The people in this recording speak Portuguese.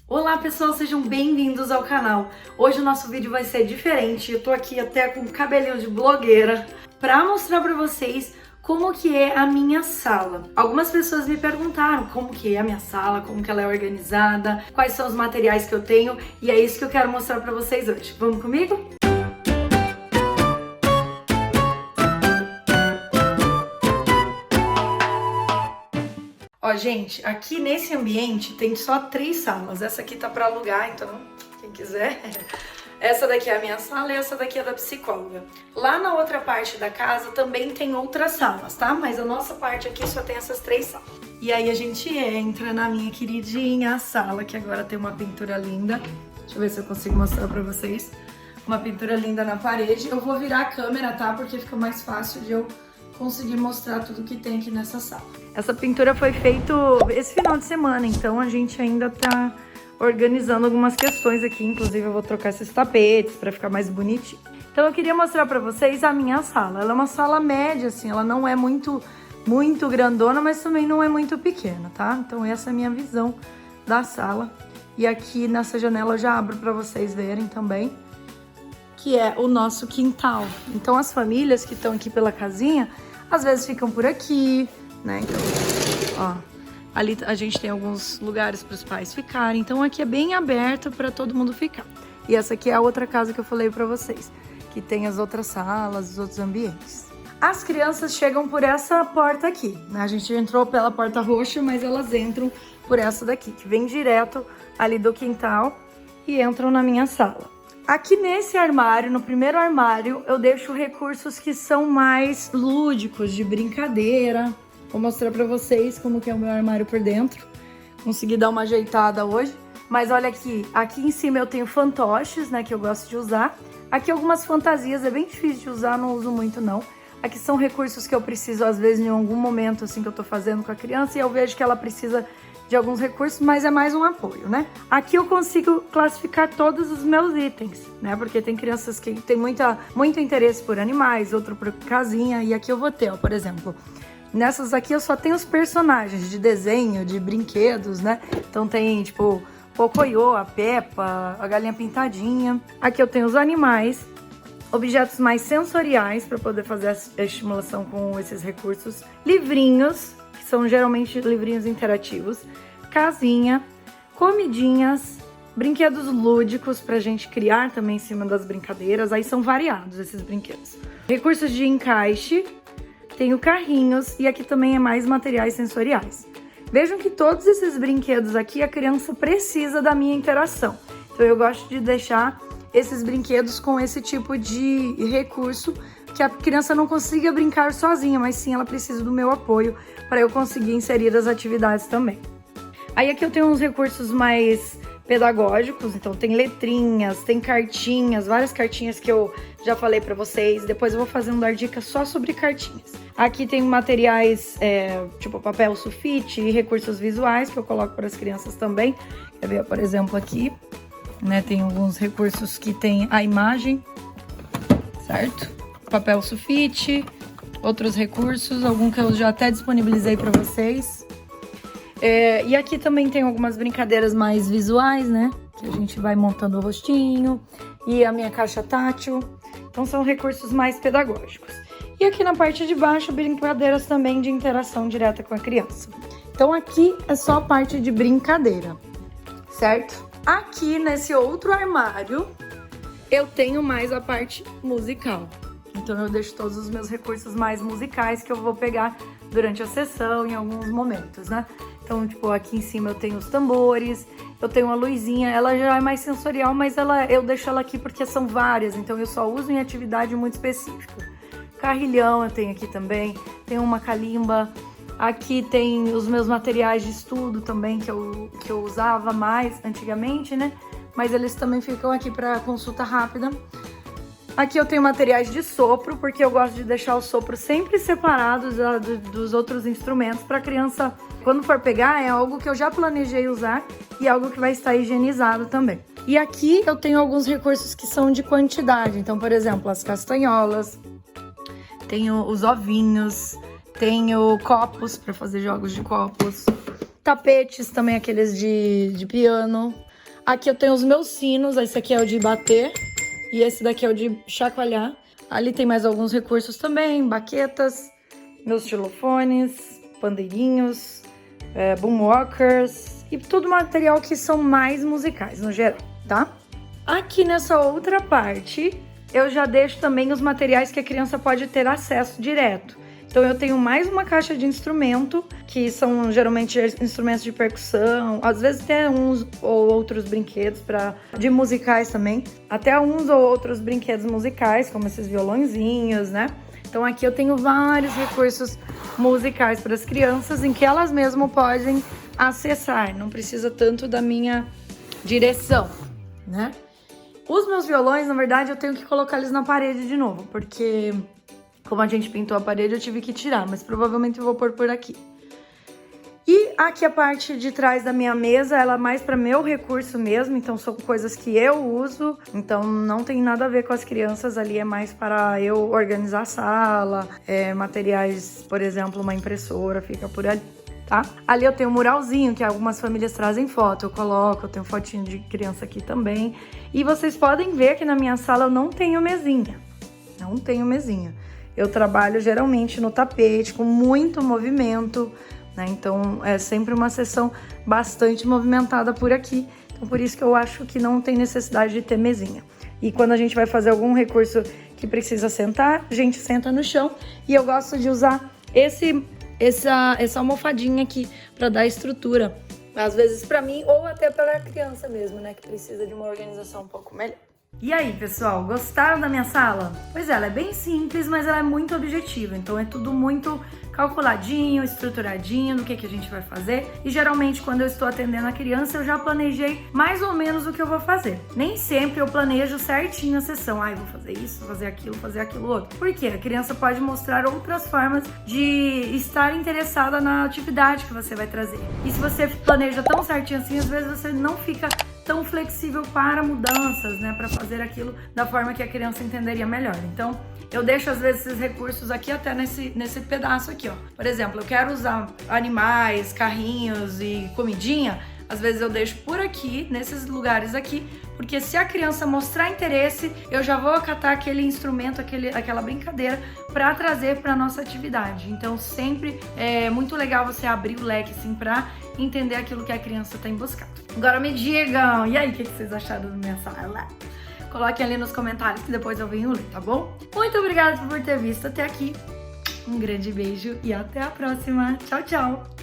Olá pessoal, sejam bem-vindos ao canal. Hoje o nosso vídeo vai ser diferente, eu tô aqui até com cabelinho de blogueira pra mostrar pra vocês como que é a minha sala. Algumas pessoas me perguntaram como que é a minha sala, como que ela é organizada, quais são os materiais que eu tenho e é isso que eu quero mostrar pra vocês hoje. Vamos comigo? Ó, gente, aqui nesse ambiente tem só 3 salas. Essa aqui tá pra alugar, então quem quiser. Essa daqui é a minha sala e essa daqui é da psicóloga. Lá na outra parte da casa também tem outras salas, tá? Mas a nossa parte aqui só tem essas 3 salas. E aí a gente entra na minha queridinha sala, que agora tem uma pintura linda. Deixa eu ver se eu consigo mostrar pra vocês. Uma pintura linda na parede. Eu vou virar a câmera, tá? Porque fica mais fácil de eu conseguir mostrar tudo que tem aqui nessa sala. Essa pintura foi feita esse final de semana, então a gente ainda tá organizando algumas questões aqui, inclusive eu vou trocar esses tapetes para ficar mais bonitinho. Então eu queria mostrar para vocês a minha sala. Ela é uma sala média, assim, ela não é muito grandona, mas também não é muito pequena, tá? Então essa é a minha visão da sala. E aqui nessa janela eu já abro para vocês verem também, que é o nosso quintal. Então as famílias que estão aqui pela casinha, às vezes ficam por aqui, né? Então, ó, ali a gente tem alguns lugares para os pais ficarem. Então aqui é bem aberto para todo mundo ficar. E essa aqui é a outra casa que eu falei para vocês, que tem as outras salas, os outros ambientes. As crianças chegam por essa porta aqui, né? A gente entrou pela porta roxa, mas elas entram por essa daqui, que vem direto ali do quintal e entram na minha sala. Aqui nesse armário, no primeiro armário, eu deixo recursos que são mais lúdicos, de brincadeira. Vou mostrar pra vocês como que é o meu armário por dentro. Consegui dar uma ajeitada hoje. Mas olha aqui, aqui em cima eu tenho fantoches, né, que eu gosto de usar. Aqui algumas fantasias, é bem difícil de usar, não uso muito não. Aqui são recursos que eu preciso, às vezes, em algum momento, assim, que eu tô fazendo com a criança, e eu vejo que ela precisa de alguns recursos, mas é mais um apoio, né? Aqui eu consigo classificar todos os meus itens, né? Porque tem crianças que têm muito interesse por animais, outro por casinha, e aqui eu vou ter, ó, por exemplo, nessas aqui eu só tenho os personagens de desenho, de brinquedos, né? Então tem, tipo, Pocoyo, a Peppa, a galinha pintadinha. Aqui eu tenho os animais, objetos mais sensoriais para poder fazer a estimulação com esses recursos, livrinhos, são geralmente livrinhos interativos, casinha, comidinhas, brinquedos lúdicos pra gente criar também em cima das brincadeiras, aí são variados esses brinquedos. Recursos de encaixe, tenho carrinhos e aqui também é mais materiais sensoriais. Vejam que todos esses brinquedos aqui a criança precisa da minha interação, então eu gosto de deixar esses brinquedos com esse tipo de recurso que a criança não consiga brincar sozinha, mas sim ela precisa do meu apoio para eu conseguir inserir as atividades também. Aí aqui eu tenho uns recursos mais pedagógicos, então tem letrinhas, tem cartinhas, várias cartinhas que eu já falei para vocês. Depois eu vou fazer um dar dica só sobre cartinhas. Aqui tem materiais tipo papel sulfite e recursos visuais que eu coloco para as crianças também. Quer ver, por exemplo, aqui, né, tem alguns recursos que tem a imagem, certo? Papel sulfite, outros recursos, algum que eu já até disponibilizei para vocês. E aqui também tem algumas brincadeiras mais visuais, né? Que a gente vai montando o rostinho e a minha caixa tátil. Então são recursos mais pedagógicos. E aqui na parte de baixo, brincadeiras também de interação direta com a criança. Então aqui é só a parte de brincadeira, certo? Aqui nesse outro armário, eu tenho mais a parte musical. Então eu deixo todos os meus recursos mais musicais que eu vou pegar durante a sessão, em alguns momentos, né? Então, tipo, aqui em cima eu tenho os tambores, eu tenho a luzinha, ela já é mais sensorial, mas eu deixo ela aqui porque são várias, então eu só uso em atividade muito específica. Carrilhão eu tenho aqui também, tem uma calimba, aqui tem os meus materiais de estudo também, que eu usava mais antigamente, né? Mas eles também ficam aqui para consulta rápida. Aqui eu tenho materiais de sopro, porque eu gosto de deixar o sopro sempre separado dos outros instrumentos para a criança, quando for pegar, é algo que eu já planejei usar e algo que vai estar higienizado também. E aqui eu tenho alguns recursos que são de quantidade, então, por exemplo, as castanholas, tenho os ovinhos, tenho copos para fazer jogos de copos, tapetes também, aqueles de piano, Aqui eu tenho os meus sinos, esse aqui é o de bater e esse daqui é o de chacoalhar. Ali tem mais alguns recursos também, baquetas, meus xilofones, pandeirinhos, boomwalkers e tudo material que são mais musicais no geral, tá? Aqui nessa outra parte, eu já deixo também os materiais que a criança pode ter acesso direto. Então eu tenho mais uma caixa de instrumento, que são geralmente instrumentos de percussão, às vezes até uns ou outros brinquedos de musicais também, até uns ou outros brinquedos musicais, como esses violãozinhos, né? Então aqui eu tenho vários recursos musicais para as crianças, em que elas mesmas podem acessar, não precisa tanto da minha direção, né? Os meus violões, na verdade, eu tenho que colocar eles na parede de novo, porque como a gente pintou a parede, eu tive que tirar, mas provavelmente eu vou pôr por aqui. E aqui a parte de trás da minha mesa, ela é mais para meu recurso mesmo, então são coisas que eu uso, então não tem nada a ver com as crianças, ali é mais para eu organizar a sala, materiais, por exemplo, uma impressora fica por ali, tá? Ali eu tenho um muralzinho, que algumas famílias trazem foto, eu coloco, eu tenho fotinho de criança aqui também. E vocês podem ver que na minha sala eu não tenho mesinha, não tenho mesinha. Eu trabalho geralmente no tapete, com muito movimento, né? Então é sempre uma sessão bastante movimentada por aqui. Então por isso que eu acho que não tem necessidade de ter mesinha. E quando a gente vai fazer algum recurso que precisa sentar, a gente senta no chão. E eu gosto de usar essa almofadinha aqui para dar estrutura. Às vezes para mim ou até para a criança mesmo, né? Que precisa de uma organização um pouco melhor. E aí, pessoal, gostaram da minha sala? Pois é, ela é bem simples, mas ela é muito objetiva, então é tudo muito calculadinho, estruturadinho do que a gente vai fazer. E geralmente quando eu estou atendendo a criança, eu já planejei mais ou menos o que eu vou fazer. Nem sempre eu planejo certinho a sessão. Eu vou fazer isso, vou fazer aquilo outro. Por quê? A criança pode mostrar outras formas de estar interessada na atividade que você vai trazer. E se você planeja tão certinho assim, às vezes você não fica tão flexível para mudanças, né, para fazer aquilo da forma que a criança entenderia melhor. Então, eu deixo às vezes esses recursos aqui até nesse pedaço aqui, ó. Por exemplo, eu quero usar animais, carrinhos e comidinha, às vezes eu deixo por aqui, nesses lugares aqui, porque se a criança mostrar interesse, eu já vou acatar aquele instrumento, aquela brincadeira para trazer para nossa atividade. Então, sempre é muito legal você abrir o leque assim para entender aquilo que a criança tem buscado. Agora me digam, e aí, o que vocês acharam da minha sala? Coloquem ali nos comentários que depois eu venho ler, tá bom? Muito obrigada por ter visto até aqui. Um grande beijo e até a próxima. Tchau, tchau!